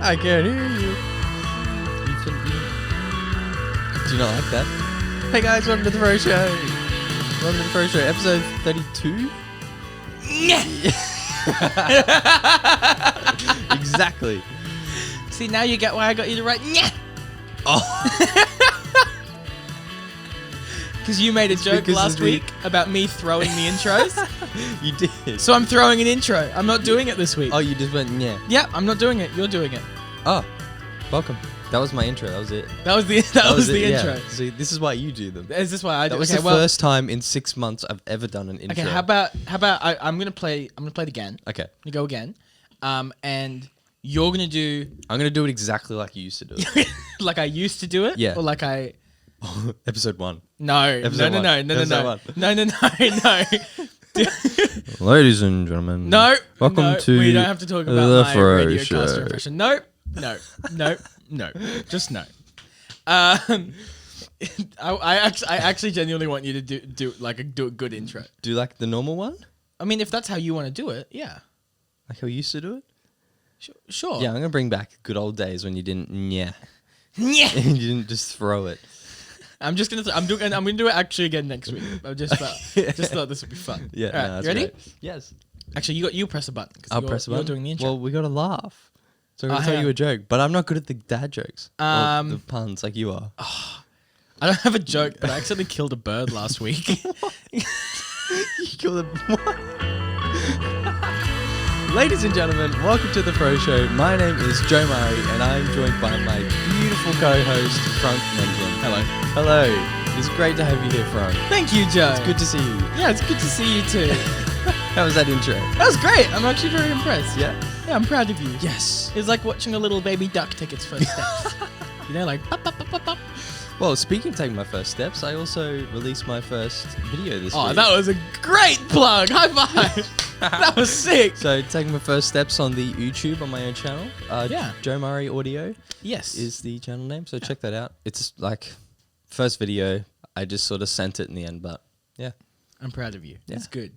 I can't hear you. Do you not like that? Hey guys, welcome to the Fro Show. Welcome to the Fro Show, episode 32. Exactly. See, now you get why I got you to write "nyeh." Oh. Because you made a joke last week about me throwing the intros. You did. So I'm throwing an intro. I'm not doing it this week. Oh, you just went yeah. Yeah, I'm not doing it. You're doing it. Oh, welcome. That was my intro. That was it. That was the intro. Yeah. See, this is why you do them. Is this why I do? That was the first time in 6 months I've ever done an intro. Okay, how about I'm gonna play it again. Okay. You go again. And you're gonna do I'm gonna do it exactly like you used to do it. like I used to do it? Yeah. Or like I Episode 1. No. Episode No. one. Episode one. No. Ladies and gentlemen. No. Welcome no, to we don't have to talk about the my Fro radio Show. caster impression. No. Just no. I actually genuinely want you to do a good intro. Do like the normal one? I mean, if that's how you want to do it, yeah. Like how we used to do it? Sure. Yeah, I'm gonna bring back good old days when you didn't Yeah. you didn't just throw it. I'm gonna do it actually again next week. I just thought this would be fun. Yeah, All right, no, that's you ready? great. Yes. Actually, you press a button. I'll press a button. You're doing the intro. Well, we gotta laugh. So I'm gonna hang tell you on. a joke, but I'm not good at the dad jokes. Or the puns like you are. I don't have a joke, but I accidentally killed a bird last week. You killed a what? Ladies and gentlemen, welcome to the Fro Show. My name is Joe Murray, and I'm joined by my beautiful co-host, Frank Mendelin. Hello. Hello. It's great to have you here, Frank. Thank you, Joe. It's good to see you. Yeah, it's good to see you too. How was that intro? That was great. I'm actually very impressed. Yeah? Yeah, I'm proud of you. Yes. It's like watching a little baby duck take its first steps. You know, like pop, pop, pop, pop, pop. Well, speaking of taking my first steps, I also released my first video this week. Oh, that was a great plug. High five. That was sick. So, taking my first steps on the YouTube on my own channel. Yeah. Joe Murray Audio Yes. is the channel name, so check that out. It's like first video. I just sort of sent it in the end, but yeah. I'm proud of you. Yeah. It's good.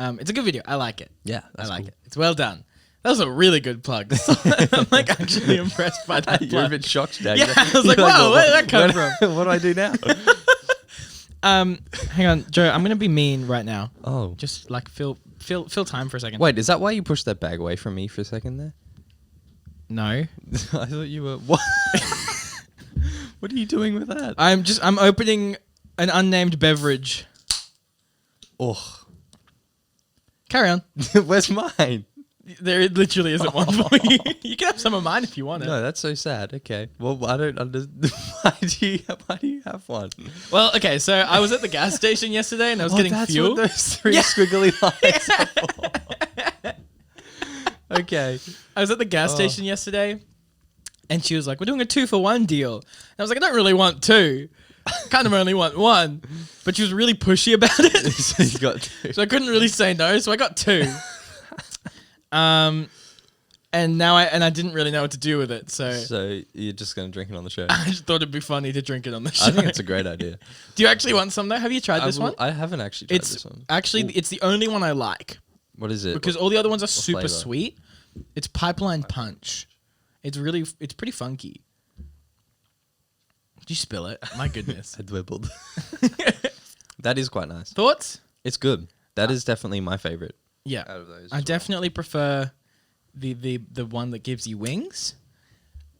It's a good video. I like it. Yeah, I like it. It's well done. That was a really good plug. I'm like actually impressed by that plug. You're a bit shocked now. Yeah, I was like, whoa, where did that come from? What do I do now? Hang on, Joe. I'm gonna be mean right now. Oh. Just like fill time for a second. Wait, is that why you pushed that bag away from me for a second there? No. I thought you were... What? What are you doing with that? I'm opening an unnamed beverage. Oh. Carry on. Where's mine? There literally isn't one for you. You can have some of mine if you want it. No, that's so sad. Okay. Well, I don't understand. Why do you have one? Well, okay, so I was at the gas station yesterday and I was getting that's fuel. What those three squiggly lines are for. Okay. I was at the gas station yesterday and she was like, we're doing a 2-for-1 deal. And I was like, I don't really want two. Kind of only want one. But she was really pushy about it. So you got two. So I couldn't really say no, so I got two. And now I didn't really know what to do with it, So you're just going to drink it on the show? I just thought it'd be funny to drink it on the show. I think it's a great idea. Do you actually want some though? Have you tried this one? I haven't actually tried this one. Actually, it's the only one I like. What is it? Because all the other ones are super flavor? sweet. It's Pipeline Punch. It's pretty funky. Did you spill it? My goodness. I dwibbled. That is quite nice. Thoughts? It's good. That is definitely my favorite Yeah. out of those. I definitely prefer the one that gives you wings.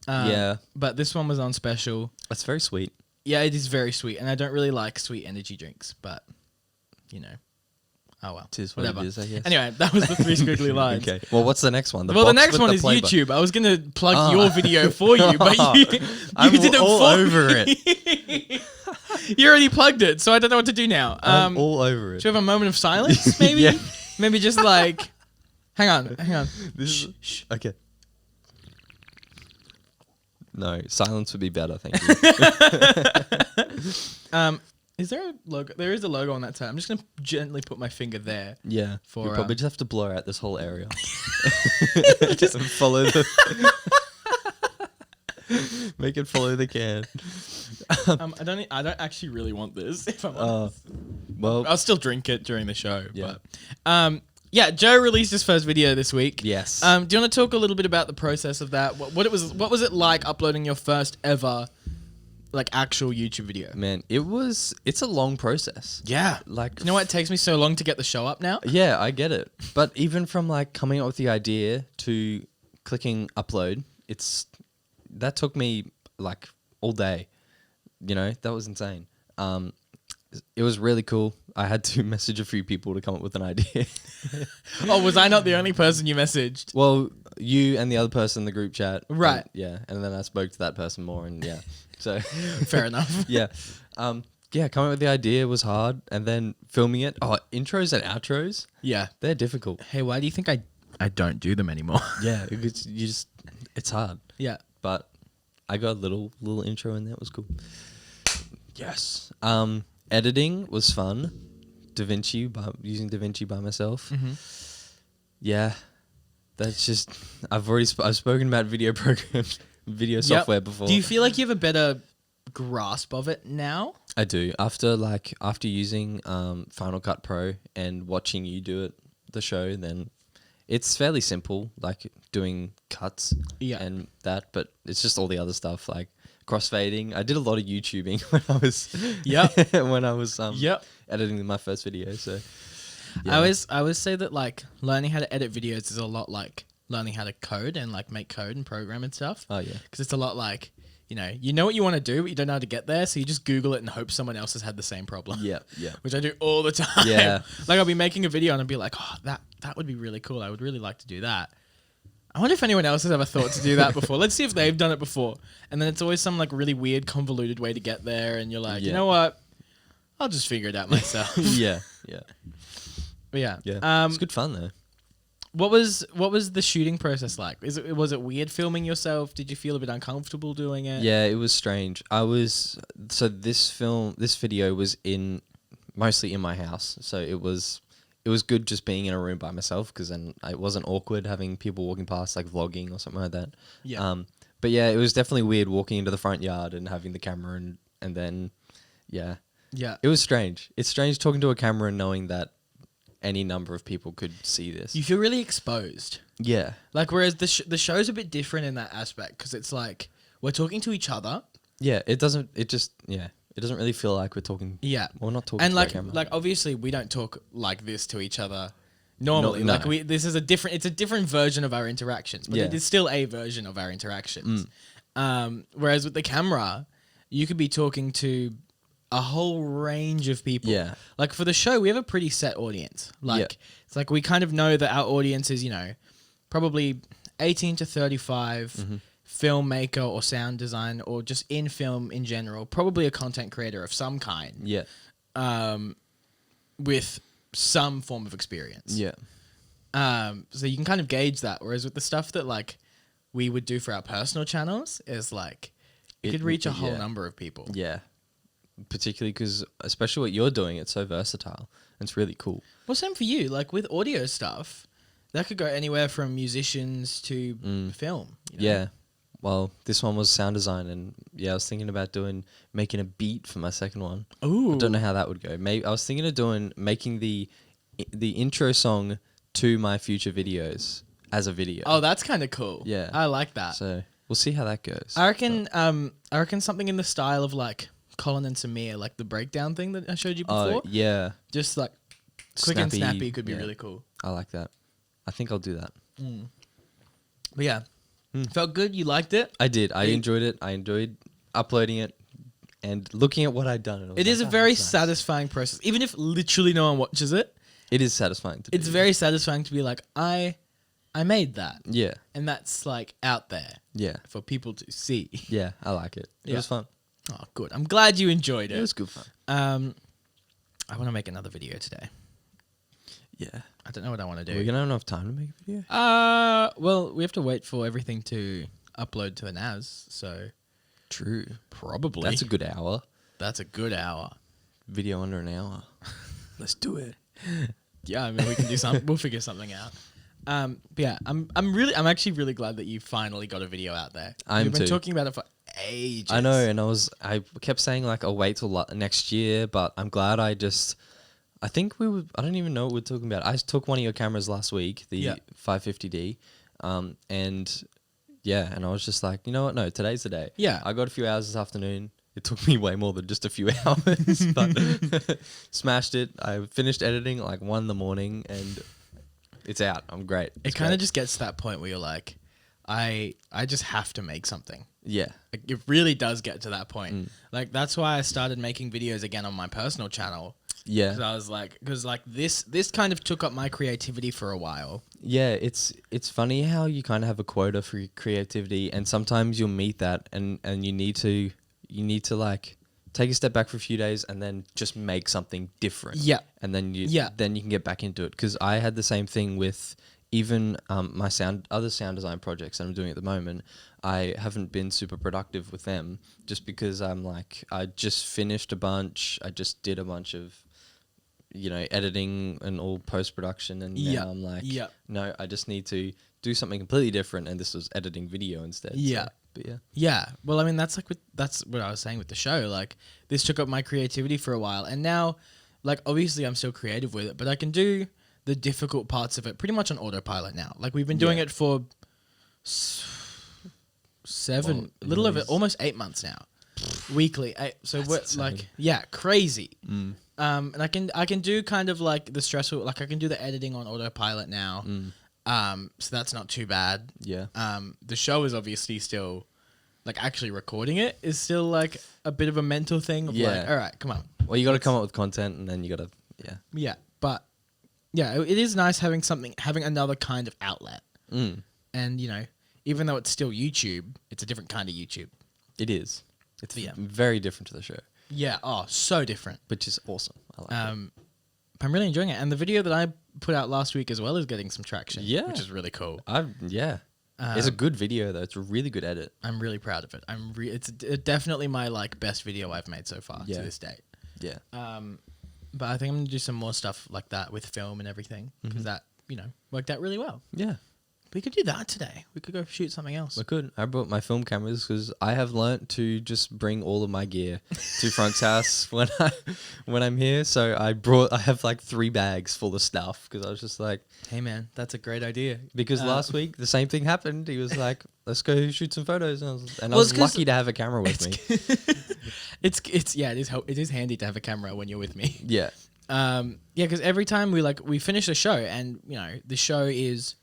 Yeah. But this one was on special. That's very sweet. Yeah, it is very sweet, and I don't really like sweet energy drinks, but you know, oh well, Tis what whatever. it is, I guess. Anyway, that was the three squiggly lines. Okay. Well, what's the next one? The box next with one the is flavor. YouTube. I was gonna plug your video for you, but you I'm did it all for over me. You already plugged it, so I don't know what to do now. I'm all over it. Should we have a moment of silence, maybe? Yeah. Maybe just like, hang on. This is, Shh. Okay. No, silence would be better, thank you. Is there a logo? There is a logo on that side. I'm just gonna gently put my finger there. Yeah. For, You'll probably just have to blur out this whole area. Just follow the... Make it follow the can. I don't actually really want this. If I'm honest. Well, I'll still drink it during the show. Yeah. But, Yeah, Joe released his first video this week. Yes. Do you want to talk a little bit about the process of that? What was it like uploading your first ever like actual YouTube video? Man, it's a long process. Yeah. Like, You know why it takes me so long to get the show up now? yeah, I get it. But even from like coming up with the idea to clicking upload, that took me like all day. You know, that was insane. It was really cool. I had to message a few people to come up with an idea. Oh, was I not the only person you messaged? Well, you and the other person in the group chat. Right. And, yeah. And then I spoke to that person more and yeah. So Fair enough. yeah. Yeah, coming up with the idea was hard. And then filming it. Oh, intros and outros. Yeah. They're difficult. Hey, why do you think I don't do them anymore? Yeah. It's hard. Yeah. But I got a little intro in there. It was cool. Yes. Editing was fun. Using DaVinci by myself. Mm-hmm. Yeah. That's just I've spoken about video programs, video software before. Do you feel like you have a better grasp of it now? I do. After using Final Cut Pro and watching you do the show, then it's fairly simple, like doing cuts and that, but it's just all the other stuff like crossfading. I did a lot of YouTubing when I was editing my first video. So yeah. I always say that like learning how to edit videos is a lot like learning how to code and like make code and program and stuff. Oh yeah, because it's a lot like you know what you want to do, but you don't know how to get there, so you just Google it and hope someone else has had the same problem. yeah. Which I do all the time. Yeah, like I'll be making a video and I'll be like, oh, that would be really cool. I would really like to do that. I wonder if anyone else has ever thought to do that before. Let's see if they've done it before. And then it's always some like really weird, convoluted way to get there, and you're like, you know what? I'll just figure it out myself. yeah. But yeah. It's good fun though. What was the shooting process like? Was it weird filming yourself? Did you feel a bit uncomfortable doing it? Yeah, it was strange. This video was mostly in my house, so it was good just being in a room by myself, because then it wasn't awkward having people walking past like vlogging or something like that. Yeah. But yeah, it was definitely weird walking into the front yard and having the camera and then yeah. Yeah. It was strange. It's strange talking to a camera and knowing that any number of people could see this. You feel really exposed. Yeah. Like, whereas the show's a bit different in that aspect, because it's like we're talking to each other. Yeah, it doesn't really feel like we're talking. Yeah. We're not talking and to like, the camera. like obviously we don't talk like this to each other normally. No. Like it's a different version of our interactions, but Yeah. it is still a version of our interactions. Whereas with the camera, you could be talking to a whole range of people. Yeah. Like for the show, we have a pretty set audience. Like Yeah. it's like we kind of know that our audience is, probably 18 to 35, filmmaker or sound design or just in film in general, probably a content creator of some kind. Yeah. With some form of experience. Yeah. So you can kind of gauge that. Whereas with the stuff that like we would do for our personal channels is like it could reach a whole number of people. Yeah. Particularly because, especially what you're doing, it's so versatile. It's really cool. Well, same for you. Like with audio stuff, that could go anywhere from musicians to film. Yeah. Well, this one was sound design, and yeah, I was thinking about making a beat for my second one. Ooh. I don't know how that would go. Maybe I was thinking of making the intro song to my future videos as a video. Oh, that's kind of cool. Yeah. I like that. So we'll see how that goes. I reckon something in the style of like Colin and Samir, like the breakdown thing that I showed you before. Oh, yeah. Just like quick and snappy could be really cool. I like that. I think I'll do that. But yeah, felt good. You liked it. I did. I enjoyed it. I enjoyed uploading it and looking at what I'd done. And It is a very satisfying process, even if literally no one watches it. It is satisfying. It's very satisfying to be like, I made that. Yeah. And that's like out there. Yeah. For people to see. Yeah, I like it. It was fun. Oh, good. I'm glad you enjoyed it. It was good fun. I want to make another video today. Yeah. I don't know what I want to do. Are we going to have enough time to make a video? Well, we have to wait for everything to upload to the NAS, so True. probably. That's a good hour. That's a good hour. Video under an hour. Let's do it. Yeah, I mean we can do something. We'll figure something out. But yeah, I'm actually really glad that you finally got a video out there. You've been talking about it for ages. I know, and I kept saying like I'll wait till next year, but I'm glad I I think I don't even know what we're talking about. I took one of your cameras last week, the Yeah. 550D, and yeah, and I was just like, you know what? No, today's the day. Yeah. I got a few hours this afternoon. It took me way more than just a few hours, but smashed it. I finished editing at like 1 a.m, and it's out. I'm great. It kind of just gets to that point where you're like, I just have to make something. yeah, Like, it really does get to that point. Like, that's why I started making videos again on my personal channel. yeah. Because I was like, this kind of took up my creativity for a while. Yeah, it's funny how you kind of have a quota for your creativity, and sometimes you'll meet that, and you need to like take a step back for a few days and then just make something different. Yeah. And then you Yeah. can get back into it, because I had the same thing with even my other sound design projects that I'm doing at the moment. I haven't been super productive with them just because I'm like, I just finished a bunch. I just did a bunch of, editing and all post-production, and now I'm like, no, I just need to do something completely different, and this was editing video instead. Yeah. So, but yeah. Yeah. Well, I mean, that's what I was saying with the show. Like, this took up my creativity for a while, and now, like, obviously I'm still creative with it, but I can do the difficult parts of it pretty much on autopilot now. Like, we've been doing it for almost 8 months now, weekly. So That's we're insane. like, yeah, crazy. And I can do kind of like the stressful, like I can do the editing on autopilot now. So that's not too bad. Yeah. The show is obviously still, like, actually recording it is still like a bit of a mental thing of like, all right, come on. Well, you got to come up with content, and then you got to, Yeah, but yeah, it is nice having another kind of outlet. And, even though it's still YouTube, it's a different kind of YouTube. It is. It's Yeah. very different to the show, Yeah, so different. which is awesome. I like it. But I'm really enjoying it. And the video that I put out last week as well is getting some traction, Yeah. which is really cool. It's a good video though. It's a really good edit. I'm really proud of it. It's definitely my like best video I've made so far to this date. Yeah. But I think I'm gonna do some more stuff like that with film and everything, because that worked out really well. Yeah. We could do that today. We could go shoot something else. I could. I brought my film cameras because I have learnt to just bring all of my gear to Frank's house when I'm here. So I have like 3 bags full of stuff, because I was just like, Hey man, that's a great idea. because last week the same thing happened. He was like, let's go shoot some photos, and I Well, it's was 'cause lucky to have a camera with me. It is handy to have a camera when you're with me. Yeah. Because every time we finish a show, and the show is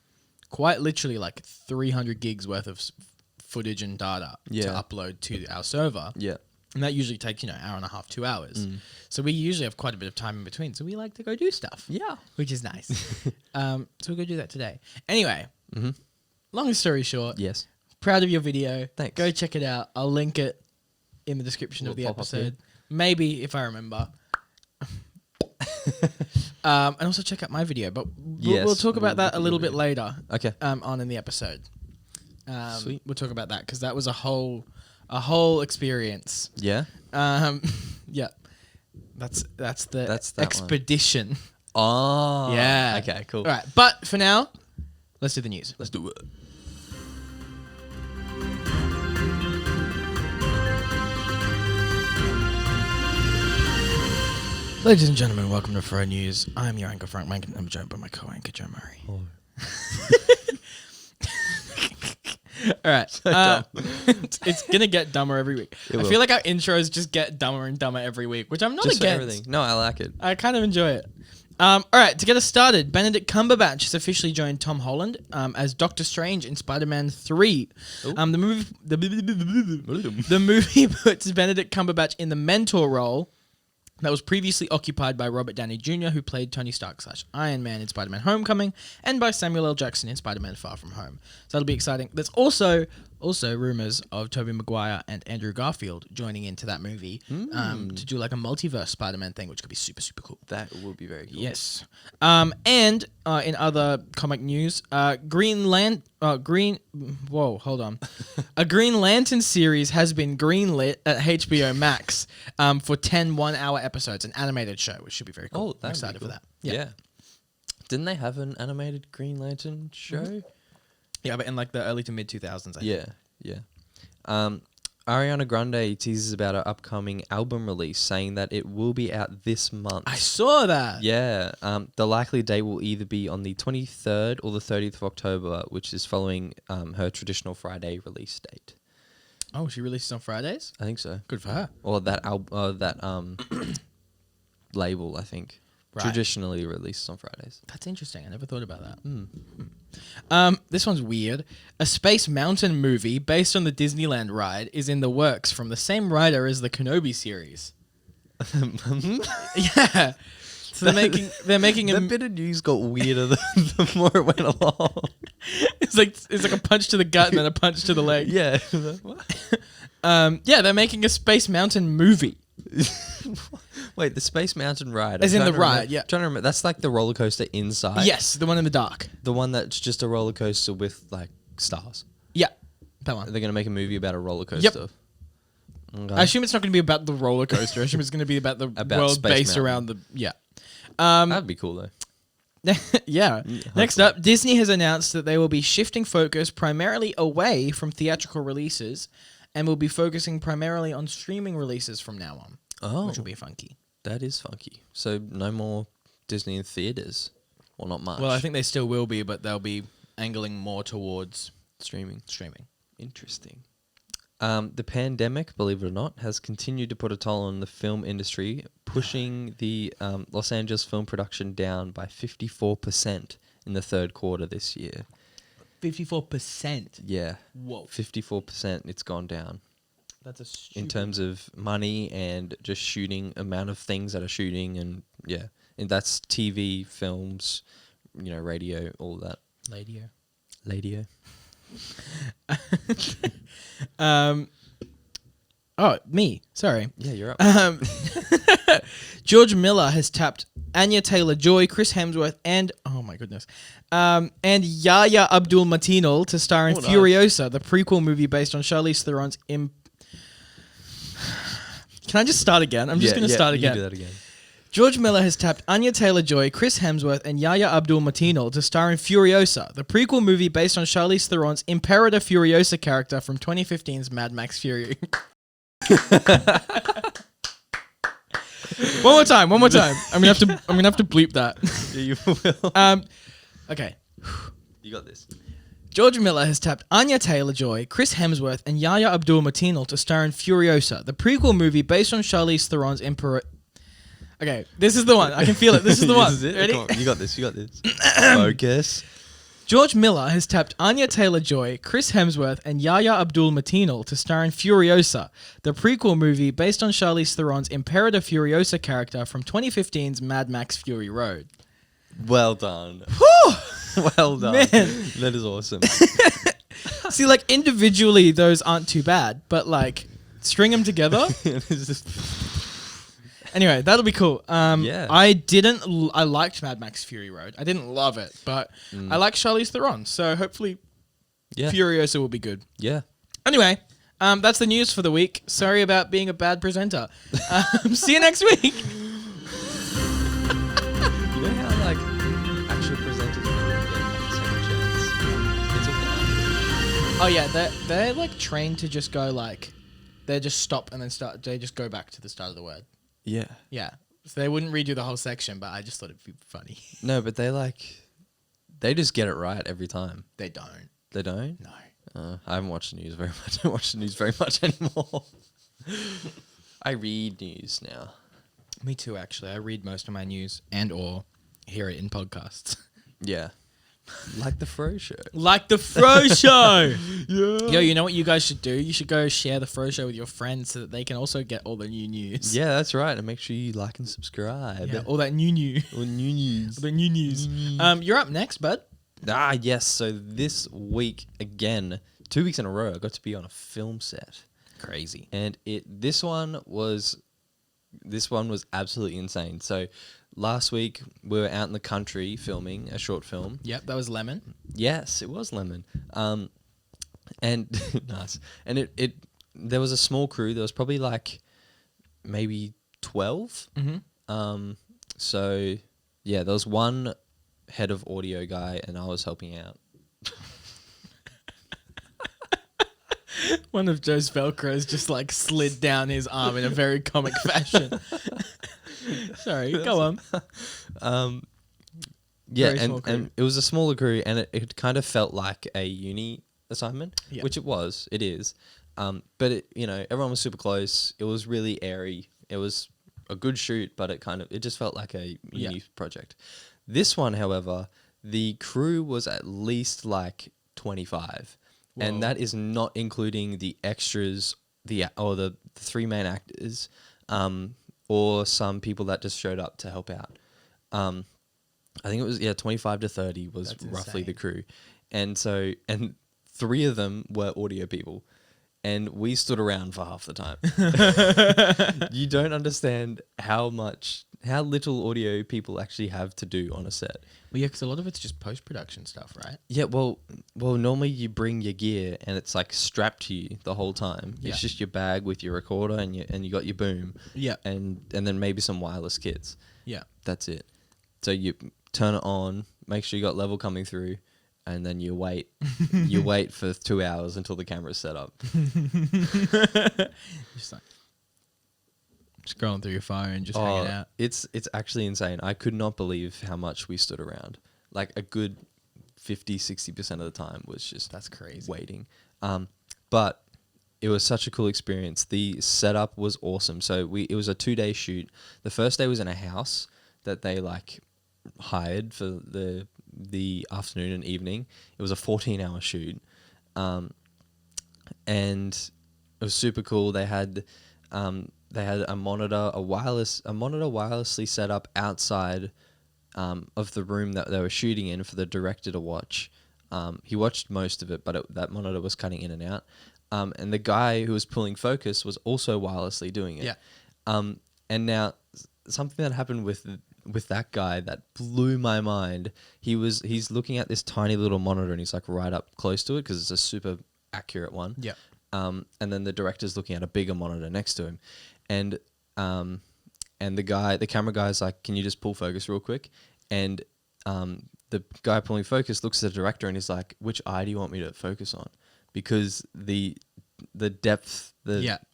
quite literally like 300 gigs worth of footage and data to upload to our server. Yeah. And that usually takes, hour and a half, 2 hours. So we usually have quite a bit of time in between. So we like to go do stuff. Yeah. Which is nice. So we'll go do that today. Anyway, long story short, Yes. proud of your video. Thanks. Go check it out. I'll link it in the description of the It'll pop up here. episode. Maybe if I remember. And also check out my video, but we'll talk about that a little bit later. Okay. On in the episode. Sweet. We'll talk about that because that was a whole experience. Yeah. Yeah. That's the That's that one. expedition. Oh. Yeah. Okay. Cool. All right, but for now, let's do the news. Let's do it. Ladies and gentlemen, welcome to Fro News. I'm your anchor, Frank Mankin. I'm joined by my co-anchor, Joe Murray. Oh. All right. dumb. It's going to get dumber every week. It I will. feel like our intros just get dumber and dumber every week, which I'm not Just for against. everything. No, I like it. I kind of enjoy it. All right, to get us started, Benedict Cumberbatch has officially joined Tom Holland as Doctor Strange in Spider-Man 3. The movie puts Benedict Cumberbatch in the mentor role that was previously occupied by Robert Downey Jr., who played Tony Stark / Iron Man in Spider-Man Homecoming, and by Samuel L. Jackson in Spider-Man Far From Home. So that'll be exciting. There's also rumors of Tobey Maguire and Andrew Garfield joining into that movie to do like a multiverse Spider-Man thing, which could be super, super cool. That would be very cool. Yes. And in other comic news, a Green Lantern series has been greenlit at HBO Max for 10 one-hour episodes, an animated show, which should be very cool. Oh, I'm excited for that. Yeah. Didn't they have an animated Green Lantern show? Yeah, but in like the early to mid 2000s, I think. Yeah. All Ariana Grande teases about her upcoming album release, saying that it will be out this month. I saw that. Yeah. The likely date will either be on the 23rd or the 30th of October, which is following her traditional Friday release date. Oh, she releases on Fridays? I think so. Good for her. Or that label, I think. Right. Traditionally releases on Fridays. That's interesting. I never thought about that. This one's weird. A Space Mountain movie based on the Disneyland ride is in the works from the same writer as the Kenobi series. Yeah. So they're making The bit of news got weirder the more it went along. It's like a punch to the gut and then a punch to the leg. Yeah. Yeah, they're making a Space Mountain movie. Wait, the Space Mountain ride. As in the ride, yeah. Trying to remember. That's like the roller coaster inside. Yes, the one in the dark. The one that's just a roller coaster with like stars. Yeah, that one. They're gonna make a movie about a roller coaster. Okay. I assume it's not going to be about the roller coaster. I assume it's going to be about the world Space based Mountain. around the That'd be cool though. Yeah. Next up, Disney has announced that they will be shifting focus primarily away from theatrical releases and will be focusing primarily on streaming releases from now on. Oh, Which will be funky. that is funky. So no more Disney in theaters. Well, not much. Well, I think they still will be, but they'll be angling more towards streaming. Interesting. The pandemic, believe it or not, has continued to put a toll on the film industry, pushing the Los Angeles film production down by 54% in the third quarter this year. 54%. Yeah. Whoa. 54%, it's gone down. That's a stupid... In terms of money and just shooting, amount of things that are shooting, and yeah. And that's TV, films, radio, all that. Radio. Me. Sorry. Yeah, you're up. George Miller has tapped Anya Taylor-Joy, Chris Hemsworth, and and Yahya Abdul-Mateen to star in Furiosa, the prequel movie based on Charlize Theron's. Can I just start again? I'm just going to start again. You do that again. George Miller has tapped Anya Taylor-Joy, Chris Hemsworth, and Yahya Abdul-Mateen to star in Furiosa, the prequel movie based on Charlize Theron's Imperator Furiosa character from 2015's Mad Max Fury. One more time. I'm gonna have to bleep that. Yeah, you will. Okay. You got this. George Miller has tapped Anya Taylor-Joy, Chris Hemsworth, and Yahya Abdul-Mateen to star in Furiosa, the prequel movie based on Charlize Theron's Imperator. Okay, this is the one. I can feel it. This is the one. This is it? Ready? Come on, you got this. Focus. George Miller has tapped Anya Taylor-Joy, Chris Hemsworth, and Yahya Abdul-Mateen to star in Furiosa, the prequel movie based on Charlize Theron's Imperator Furiosa character from 2015's Mad Max Fury Road. Well done. Whew! Well done. Man. That is awesome. See, like, individually, those aren't too bad, but, like, string them together. Anyway, that'll be cool. Yeah. I liked Mad Max Fury Road. I didn't love it, but I like Charlize Theron, so hopefully Furiosa will be good. Yeah. Anyway, that's the news for the week. Sorry about being a bad presenter. See you next week. You know how, like, actual presenters don't get like, second chance? It's all that. Oh, yeah, they're like, trained to just go, like, they just stop and then start. They just go back to the start of the word. Yeah. Yeah. So they wouldn't redo the whole section, but I just thought it'd be funny. No, but they just get it right every time. They don't. They don't? No. I haven't watched the news very much. I don't watch the news very much anymore. I read news now. Me too, actually. I read most of my news and or hear it in podcasts. Yeah. Like the Fro Show. Like the Fro Show! Yeah. Yo, you know what you guys should do? You should go share the Fro Show with your friends so that they can also get all the new news. Yeah, that's right. And make sure you like and subscribe. Yeah, all that new. All new news. All the new news. You're up next, bud. Ah, yes. So this week, again, 2 weeks in a row, I got to be on a film set. Crazy. And this one was absolutely insane. So last week we were out in the country filming a short film. Yep, that was Lemon. Yes, it was Lemon. And nice. And there was a small crew. There was probably like maybe 12. Mm-hmm. So yeah, there was one head of audio guy and I was helping out. One of Joe's Velcros just like slid down his arm in a very comic fashion. Sorry, go on. Yeah, Very small crew. and it was a smaller crew, and it kind of felt like a uni assignment, Yeah. which it is. But everyone was super close. It was really airy. It was a good shoot, but it just felt like a uni project. This one, however, the crew was at least like 25, and that is not including the extras, the three main actors, or some people that just showed up to help out. I think it was 25 to 30 was That's roughly insane. the crew, and three of them were audio people. And we stood around for half the time. You don't understand how little audio people actually have to do on a set. Well, yeah, because a lot of it's just post-production stuff, right? Yeah, well, normally you bring your gear and it's like strapped to you the whole time. Yeah. It's just your bag with your recorder and you got your boom. Yeah. And then maybe some wireless kits. Yeah. That's it. So you turn it on, make sure you got level coming through, and then you wait. You wait for 2 hours until the camera's set up. Just like scrolling through your phone and just hanging out. It's actually insane. I could not believe how much we stood around. Like a good 50-60% of the time was just That's crazy. waiting. But it was such a cool experience. The setup was awesome. So it was a 2-day shoot. The first day was in a house that they like hired for the afternoon and evening. It was a 14-hour shoot, and it was super cool. They had a monitor, wirelessly set up outside of the room that they were shooting in for the director to watch. He watched most of it, but that monitor was cutting in and out. And the guy who was pulling focus was also wirelessly doing it. Yeah. And now something that happened with that guy that blew my mind. He's looking at this tiny little monitor and he's like right up close to it because it's a super accurate one. Yeah. And then the director's looking at a bigger monitor next to him, and the camera guy's like, "Can you just pull focus real quick?" And the guy pulling focus looks at the director and he's like, "Which eye do you want me to focus on?" Because the depth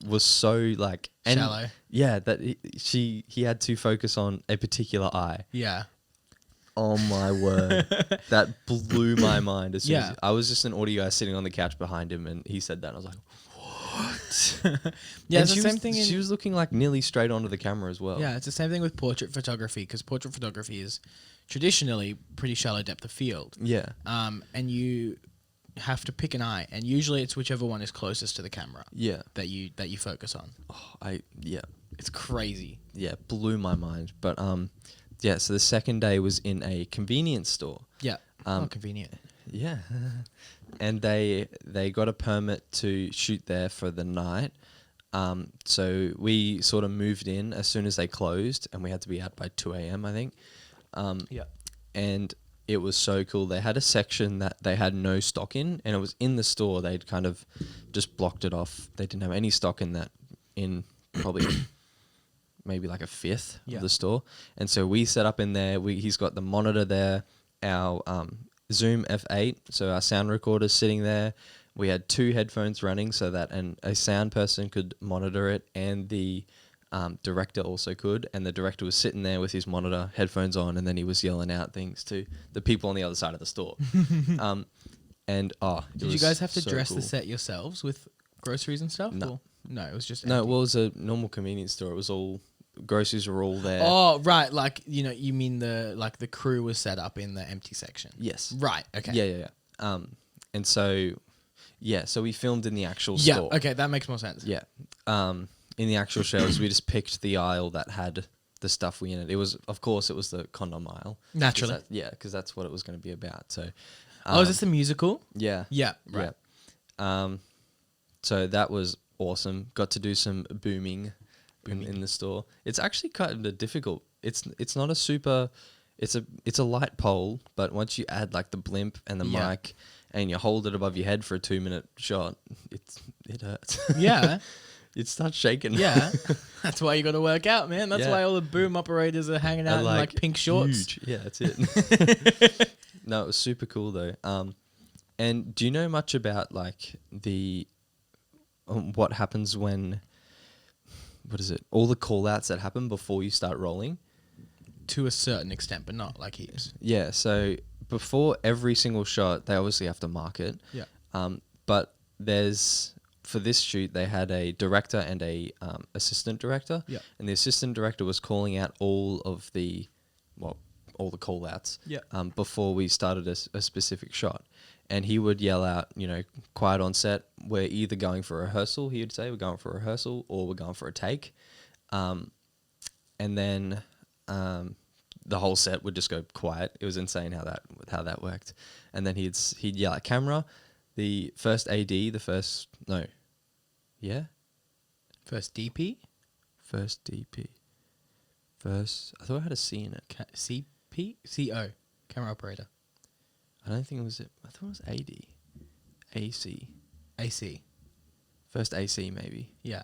was so like Shallow. Yeah, that he had to focus on a particular eye. Yeah. Oh my word, that blew my mind. As soon Yeah. as I was just an audio guy sitting on the couch behind him, and he said that, and I was like, "What?" Yeah, And it's the same thing. She was looking like nearly straight onto the camera as well. Yeah, it's the same thing with portrait photography because portrait photography is traditionally pretty shallow depth of field. Yeah. And you have to pick an eye, and usually it's whichever one is closest to the camera. Yeah. That you focus on. It's crazy. Yeah, blew my mind. But yeah. So the second day was in a convenience store. Yeah. Convenient. Yeah. And they got a permit to shoot there for the night. So we sort of moved in as soon as they closed, and we had to be out by 2 a.m. I think. And it was so cool. They had a section that they had no stock in, and it was in the store. They'd kind of just blocked it off. They didn't have any stock in that, in probably maybe like a fifth of the store. And so we set up in there. He's got the monitor there, our Zoom F8, so our sound recorder's sitting there. We had 2 headphones running so that a sound person could monitor it, and the director also could, and the director was sitting there with his monitor, headphones on, and then he was yelling out things to the people on the other side of the store. Did you guys have to dress cool. the set yourselves with groceries and stuff? No. Or? No, it was just No, empty? well, it was a normal convenience store. It was all groceries were all there. Oh, right. Like, you mean the crew was set up in the empty section? Yes. Right. Okay. Yeah. And so, so we filmed in the actual Yeah. store. Okay. That makes more sense. Yeah. In the actual shelves, we just picked the aisle that had the stuff we in it. It was, of course, it was the condom aisle. Naturally. Because that's what it was going to be about. So. Is this a musical? Yeah. Yeah. Right. Yeah. So that was awesome. Got to do some booming. In the store. It's actually kind of difficult. It's not a super. It's a light pole, but once you add like the blimp and the mic, and you hold it above your head for a 2-minute shot, it hurts. Yeah. It starts shaking. Yeah. That's why you got to work out, man. That's Yeah. why all the boom operators are hanging out in like pink shorts. Huge. Yeah, that's it. No, it was super cool though. And do you know much about like the what happens when, what is it? All the call outs that happen before you start rolling. To a certain extent, but not like heaps. Yeah. So before every single shot, they obviously have to mark it. Yeah. But for this shoot, they had a director and a assistant director. Yeah. And the assistant director was calling out all the call outs. Yeah. Before we started a specific shot. And he would yell out, quiet on set. We're either going for a rehearsal, he would say, we're going for a rehearsal, or we're going for a take. And then the whole set would just go quiet. It was insane how that worked. And then he'd yell at camera. The first AD, First DP? First DP. I thought I had a C in it. CP? CO. Camera operator. I don't think it was it. I thought it was AD. AC. AC. First AC maybe. Yeah.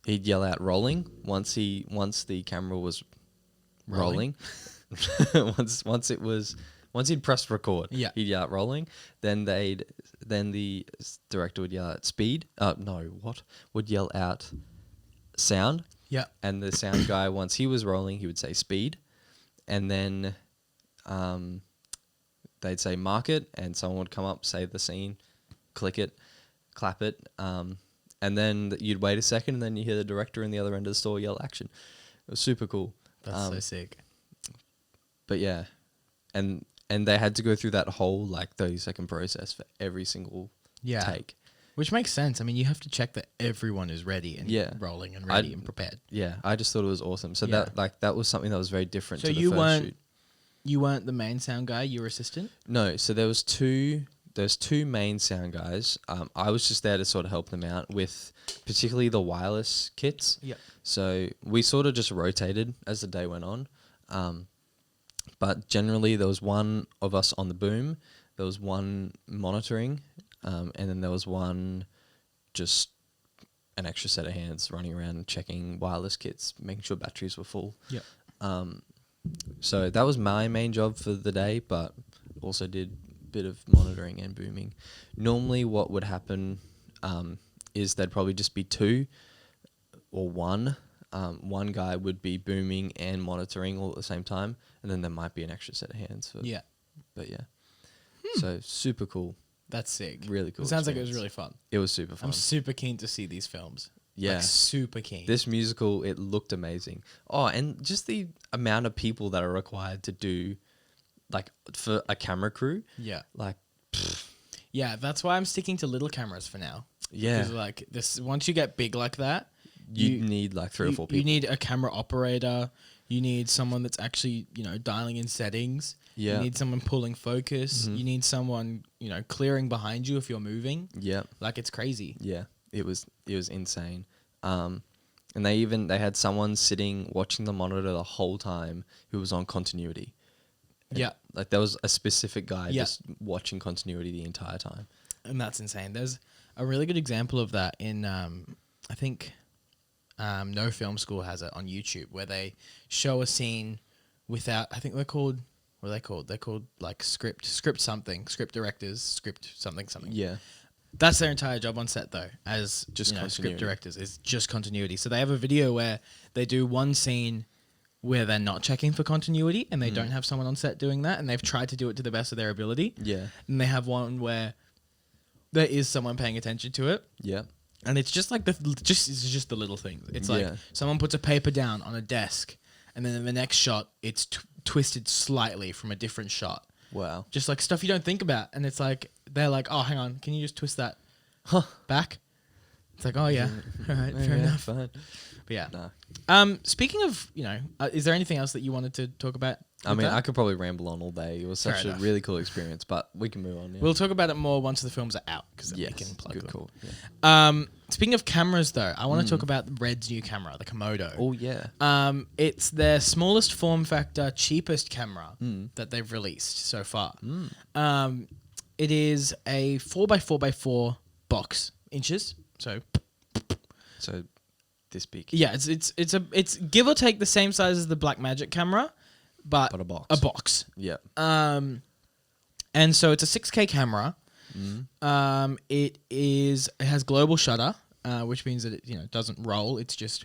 He'd yell out rolling once the camera was rolling. once he'd pressed record, yeah, he'd yell out rolling. Then the director would yell out speed. Would yell out sound. Yeah. And the sound guy, once he was rolling, he would say speed. And then they'd say mark it, and someone would come up, say the scene, click it, clap it, and then you'd wait a second, and then you hear the director in the other end of the store yell action. It was super cool. That's so sick. But yeah, and they had to go through that whole 30-second process for every single take. Which makes sense. I mean, you have to check that everyone is ready and rolling and ready and prepared. Yeah, I just thought it was awesome. So that was something that was very different to the first shoot. You weren't the main sound guy, you were assistant? No, so there's two main sound guys. I was just there to sort of help them out with particularly the wireless kits. Yeah. So we sort of just rotated as the day went on. But generally there was one of us on the boom, there was one monitoring, and then there was one just an extra set of hands running around checking wireless kits, making sure batteries were full. Yeah. So that was my main job for the day, but also did a bit of monitoring and booming. Normally what would happen is there'd probably just be two or one. One guy would be booming and monitoring all at the same time, and then there might be an extra set of hands. But yeah. So super cool. That's sick. Really cool. It sounds like it was really fun. It was super fun. I'm super keen to see these films. Yeah. Super keen. This musical, it looked amazing. Oh, and just the amount of people that are required to do, for a camera crew. Yeah. Yeah, that's why I'm sticking to little cameras for now. Yeah. Because once you get big like that, you need 3 or 4 people. You need a camera operator. You need someone that's actually, dialing in settings. Yeah. You need someone pulling focus. Mm-hmm. You need someone, clearing behind you if you're moving. Yeah. It's crazy. Yeah. It was insane. And they had someone sitting watching the monitor the whole time who was on continuity. And yeah. There was a specific guy just watching continuity the entire time. And that's insane. There's a really good example of that in, I think, No Film School has it on YouTube, where they show a scene without, I think they're called, what are they called? They're called script directors, script something. Yeah. That's their entire job on set, though, as just script directors, is just continuity. So they have a video where they do one scene where they're not checking for continuity and they don't have someone on set doing that, and they've tried to do it to the best of their ability. Yeah. And they have one where there is someone paying attention to it. Yeah. And it's just it's just the little things. It's someone puts a paper down on a desk, and then in the next shot, it's twisted slightly from a different shot. Wow. Just stuff you don't think about. And it's they're like, oh, hang on, can you just twist that back? It's oh, yeah. All right, fair enough. Fine. But yeah. Nah. Speaking of, is there anything else that you wanted to talk about? I mean, I could probably ramble on all day. It was such a really cool experience, but we can move on. Yeah. We'll talk about it more once the films are out, because we can plug good them. call. Yeah. Speaking of cameras, though, I want to talk about Red's new camera, the Komodo. Oh, yeah. It's their smallest form factor, cheapest camera that they've released so far. It is a 4x4x4 box inches. So this big. Yeah, it's give or take the same size as the Blackmagic camera, but a box. A box. Yeah. And so it's a 6K camera. It has global shutter, which means that it doesn't roll. It's just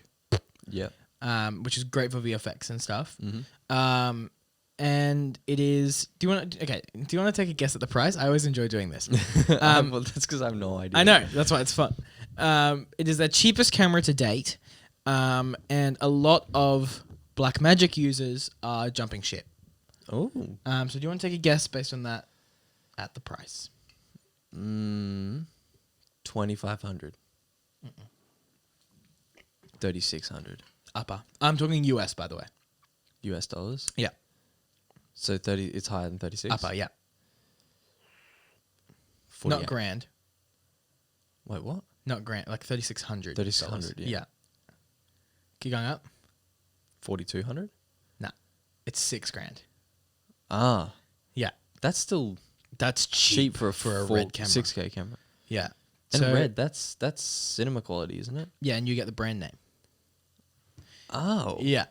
which is great for VFX and stuff. And it is. Do you want to take a guess at the price? I always enjoy doing this. Well, that's because I have no idea. I know, that's why it's fun. It is their cheapest camera to date, and a lot of Blackmagic users are jumping ship. Oh. So do you want to take a guess based on that at the price? 2,500. 3,600 Upper. I'm talking US, by the way. US dollars. Yeah. So 30. It's higher than 36. Upper, yeah. 48. Not grand. Wait, what? Not grand. Like 3,600. 3,600. Yeah. Keep going up. 4,200. Nah, it's $6,000. Ah, Yeah, that's still that's cheap for a red camera. 6K camera. Yeah, And red. That's cinema quality, isn't it? Yeah, and you get the brand name. Oh. Yeah.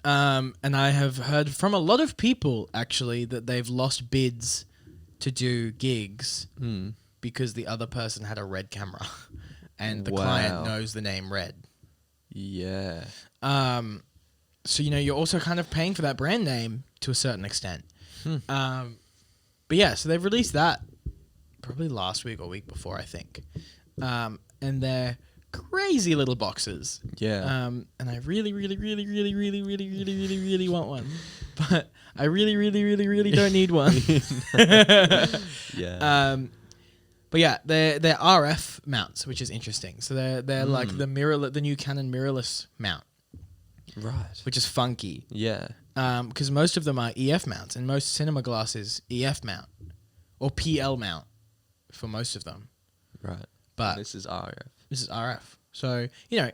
And I have heard from a lot of people actually that they've lost bids to do gigs because the other person had a red camera and the client knows the name Red. Yeah. So, you're also kind of paying for that brand name to a certain extent. But yeah, so they've released that probably last week or week before, I think. And they're crazy little boxes. Yeah. And I really, really, really, really, really, really, really, really, really want one. But I really, really, really, really don't need one. Yeah. But yeah, they're RF mounts, which is interesting. So they're like the new Canon mirrorless mount. Right. Which is funky. Yeah. Because most of them are EF mounts, and most cinema glass is EF mount or PL mount for most of them. Right. But this is RF. This is RF. So,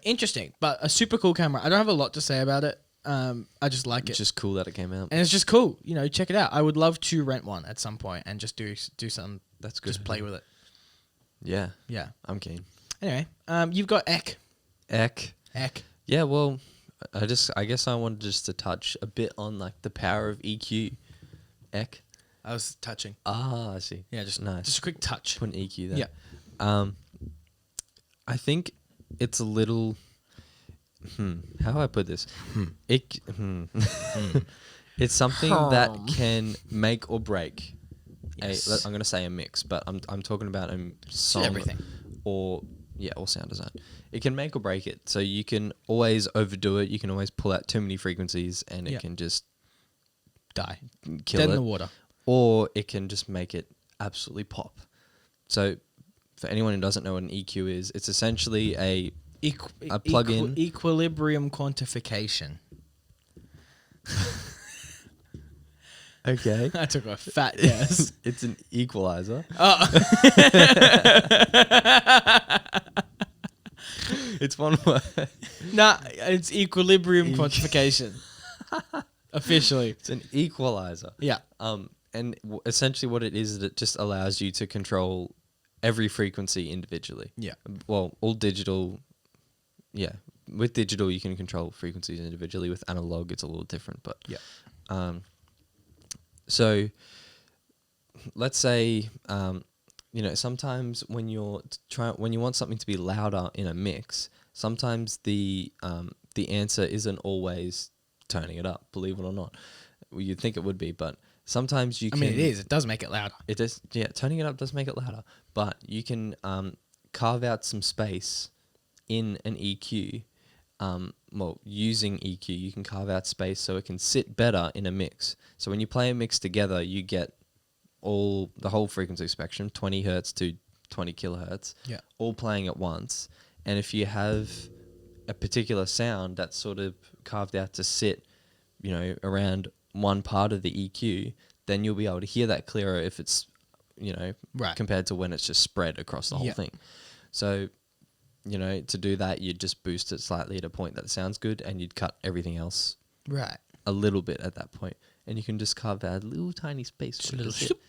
interesting, but a super cool camera. I don't have a lot to say about it. I just like it. It's just cool that it came out. And it's just cool. Check it out. I would love to rent one at some point and just do something. That's good. Just play with it. Yeah. Yeah. I'm keen. Anyway, you've got Eck. Eck. Yeah, well, I guess I wanted just to touch a bit on like the power of EQ. Eck. I was touching. Ah, I see. Yeah, just nice. Just a quick touch. Put an EQ there. Yeah. I think it's a little. How do I put this? It's something that can make or break. Yes. I'm going to say a mix, but I'm talking about a song everything. or sound design. It can make or break it. So you can always overdo it. You can always pull out too many frequencies, and it can just die, kill dead it. in the water, or it can just make it absolutely pop. So for anyone who doesn't know what an EQ is, it's essentially a plug-in equilibrium quantification. Okay. I took a fat guess. It's an equalizer. Oh. It's one word. Nah, it's equilibrium quantification. Officially. It's an equalizer. Yeah. And essentially what it is it just allows you to control every frequency individually. Yeah. Well, all digital. Yeah. With digital, you can control frequencies individually. With analog, it's a little different. But yeah. So let's say, sometimes when you want something to be louder in a mix, sometimes the answer isn't always turning it up, believe it or not. Well, you'd think it would be, but sometimes you can. I mean, it is. It does make it louder. It does. Yeah, turning it up does make it louder, but you can carve out some space in an EQ. Using EQ, you can carve out space so it can sit better in a mix. So when you play a mix together, you get the whole frequency spectrum, 20 hertz to 20 kilohertz, all playing at once. And if you have a particular sound that's sort of carved out to sit, around one part of the EQ, then you'll be able to hear that clearer if it's, compared to when it's just spread across the whole thing. So, to do that, you'd just boost it slightly at a point that sounds good, and you'd cut everything else a little bit at that point. And you can just carve out a little tiny space. Just a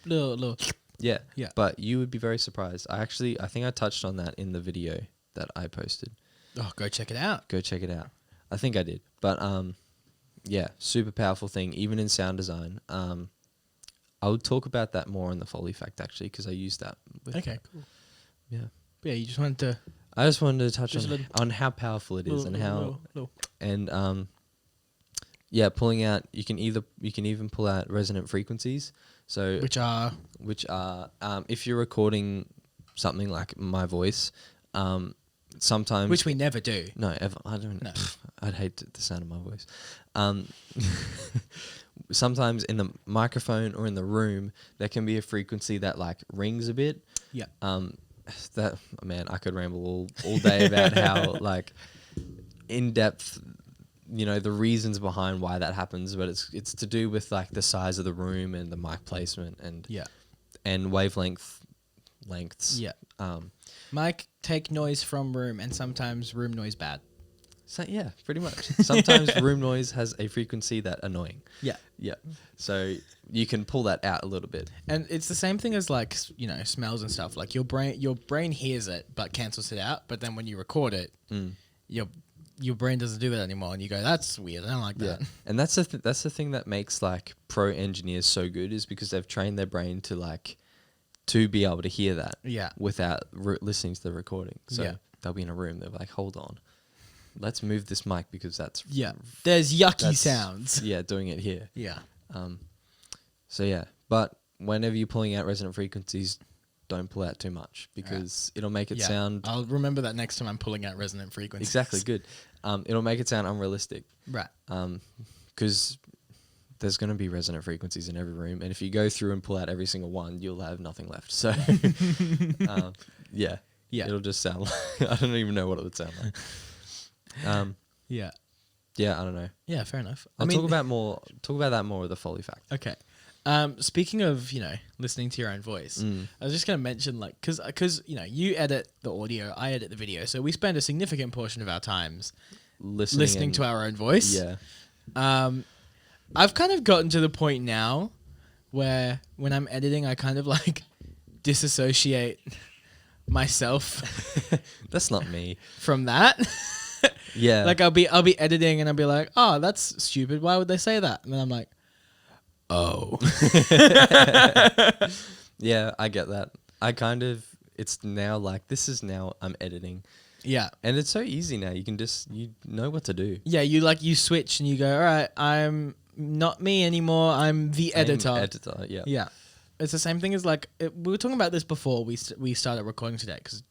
little. Yeah. Yeah. But you would be very surprised. I think I touched on that in the video that I posted. Oh, go check it out. I think I did. But, super powerful thing, even in sound design. I'll talk about that more in the Foley fact actually, because I use that. Okay, cool. Yeah. But yeah, you just wanted to. I just wanted to touch Just on how powerful it is and how little. and yeah, pulling out. You can even pull out resonant frequencies. So Which are if you're recording something like my voice, sometimes which we never do. no ever I don't. No. I'd hate the sound of my voice. Sometimes in the microphone or in the room, there can be a frequency that like rings a bit. Yeah. That man, I could ramble all day about how like in depth, the reasons behind why that happens, but it's to do with like the size of the room and the mic placement and lengths. Yeah. Mic take noise from room, and sometimes room noise bad. So yeah, pretty much. Sometimes room noise has a frequency that annoying. Yeah. Yeah. So you can pull that out a little bit. And it's the same thing as like, smells and stuff. Like your brain hears it but cancels it out. But then when you record it, your brain doesn't do that anymore, and you go, "That's weird. I don't like that." And that's the thing that makes like pro engineers so good, is because they've trained their brain to be able to hear that. Yeah. Without listening to the recording. So Yeah. they'll be in a room. They're like, "Hold on, let's move this mic because that's There's yucky sounds. Yeah, doing it here." Yeah. So yeah, but whenever you're pulling out resonant frequencies, don't pull out too much because it'll make it sound I'll remember that next time I'm pulling out resonant frequencies. exactly good. It'll make it sound unrealistic. Right. Because there's going to be resonant frequencies in every room, and if you go through and pull out every single one, you'll have nothing left. So, yeah, it'll just sound like I don't even know what it would sound like. Yeah. Yeah, I don't know. Yeah, fair enough. I'll talk about that more with the Foley fact. Okay. Speaking of, listening to your own voice, I was just going to mention, like, because you edit the audio, I edit the video, so we spend a significant portion of our times listening to our own voice. Yeah. I've kind of gotten to the point now where when I'm editing, I kind of like disassociate myself. That's not me. From that. Yeah. Like I'll be editing and I'll be like, "Oh, that's stupid. Why would they say that?" And then I'm like, "Oh." Yeah, I get that. It's now like, I'm editing. Yeah. And it's so easy now. You can you know what to do. Yeah, you switch and you go, "All right, I'm not me anymore. I'm the editor." Yeah. Yeah. It's the same thing as like we were talking about this before we started recording today, because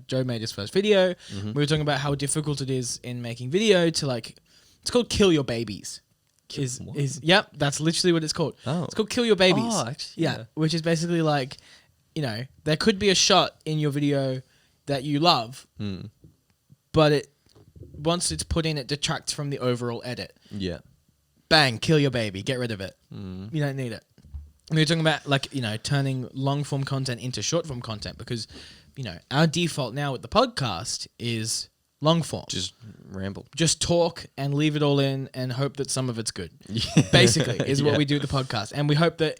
Joe made his first video. Mm-hmm. We were talking about how difficult it is in making video to like, it's called Kill Your Babies. Yep, that's literally what it's called. Oh. It's called Kill Your Babies. Oh, actually, yeah. Which is basically like, there could be a shot in your video that you love, but once it's put in, it detracts from the overall edit. Yeah. Bang, kill your baby, get rid of it. You don't need it. We were talking about like, turning long form content into short form content, because, our default now with the podcast is long form. Just ramble. Just talk and leave it all in and hope that some of it's good. Basically, is what we do with the podcast. And we hope that,